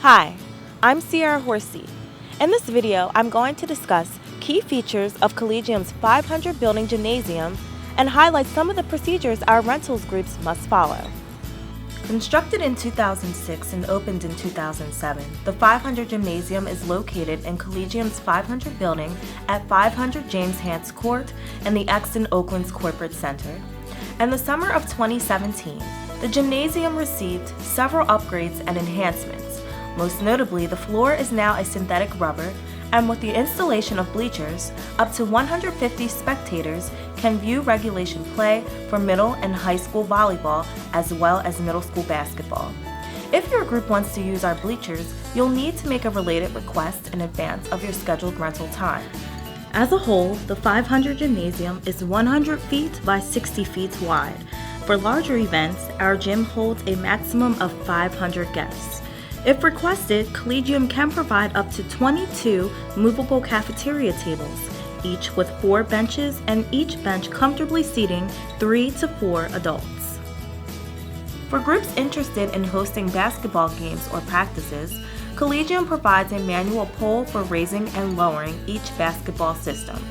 Hi, I'm Sierra Horsey. In this video, I'm going to discuss key features of Collegium's 500 building gymnasium and highlight some of the procedures our rentals groups must follow. Constructed in 2006 and opened in 2007, the 500 Gymnasium is located in Collegium's 500 building at 500 James Hance Court in the Exton Oakland's Corporate Center. In the summer of 2017, the gymnasium received several upgrades and enhancements. Most notably, the floor is now a synthetic rubber, and with the installation of bleachers, up to 150 spectators can view regulation play for middle and high school volleyball as well as middle school basketball. If your group wants to use our bleachers, you'll need to make a related request in advance of your scheduled rental time. As a whole, the 500 Gymnasium is 100 feet by 60 feet wide. For larger events, our gym holds a maximum of 500 guests. If requested, Collegium can provide up to 22 movable cafeteria tables, each with 4 benches and each bench comfortably seating 3 to 4 adults. For groups interested in hosting basketball games or practices, Collegium provides a manual pole for raising and lowering each basketball system.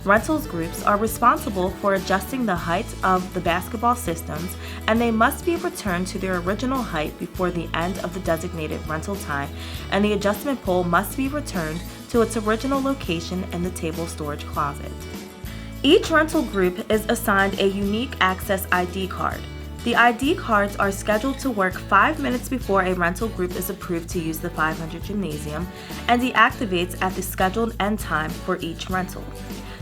Rentals groups are responsible for adjusting the height of the basketball systems, and they must be returned to their original height before the end of the designated rental time, and the adjustment pole must be returned to its original location in the table storage closet. Each rental group is assigned a unique access ID card. The ID cards are scheduled to work 5 minutes before a rental group is approved to use the 500 Gymnasium and deactivates at the scheduled end time for each rental.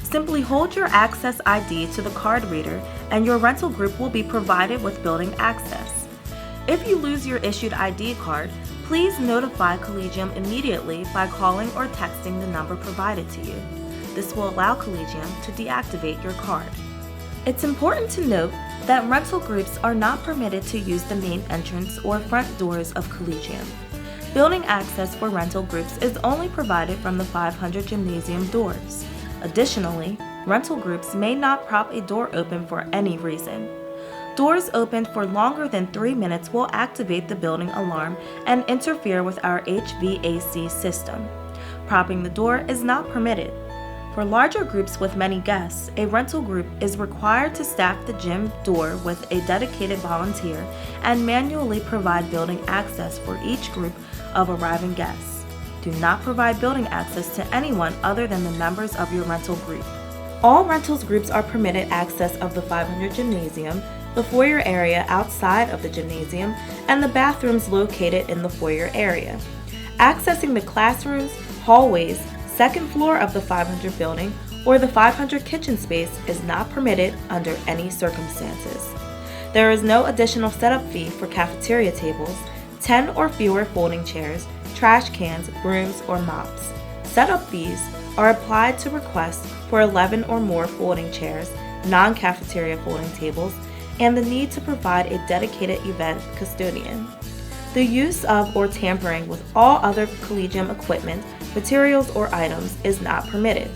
Simply hold your access ID to the card reader and your rental group will be provided with building access. If you lose your issued ID card, please notify Collegium immediately by calling or texting the number provided to you. This will allow Collegium to deactivate your card. It's important to note that rental groups are not permitted to use the main entrance or front doors of Collegium. Building access for rental groups is only provided from the 500 Gymnasium doors. Additionally, rental groups may not prop a door open for any reason. Doors opened for longer than 3 minutes will activate the building alarm and interfere with our HVAC system. Propping the door is not permitted. For larger groups with many guests, a rental group is required to staff the gym door with a dedicated volunteer and manually provide building access for each group of arriving guests. Do not provide building access to anyone other than the members of your rental group. All rentals groups are permitted access of the 500 Gymnasium, the foyer area outside of the gymnasium, and the bathrooms located in the foyer area. Accessing the classrooms, hallways, second floor of the 500 building, or the 500 kitchen space is not permitted under any circumstances. There is no additional setup fee for cafeteria tables, 10 or fewer folding chairs, trash cans, brooms, or mops. Setup fees are applied to requests for 11 or more folding chairs, non-cafeteria folding tables, and the need to provide a dedicated event custodian. The use of or tampering with all other Collegium equipment, materials, or items is not permitted.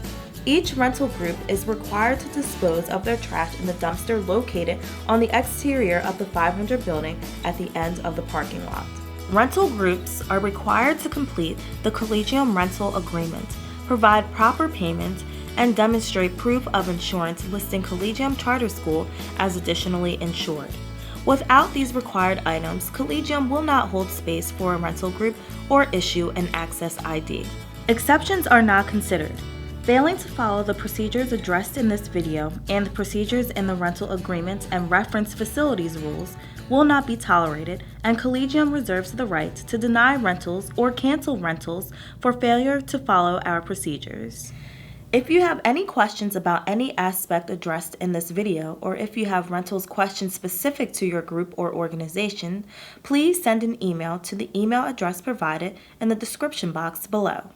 Each rental group is required to dispose of their trash in the dumpster located on the exterior of the 500 building at the end of the parking lot. Rental groups are required to complete the Collegium rental agreement, provide proper payment, and demonstrate proof of insurance listing Collegium Charter School as additionally insured. Without these required items, Collegium will not hold space for a rental group or issue an access ID. Exceptions are not considered. Failing to follow the procedures addressed in this video and the procedures in the rental agreement and reference facilities rules will not be tolerated, and Collegium reserves the right to deny rentals or cancel rentals for failure to follow our procedures. If you have any questions about any aspect addressed in this video, or if you have rentals questions specific to your group or organization, please send an email to the email address provided in the description box below.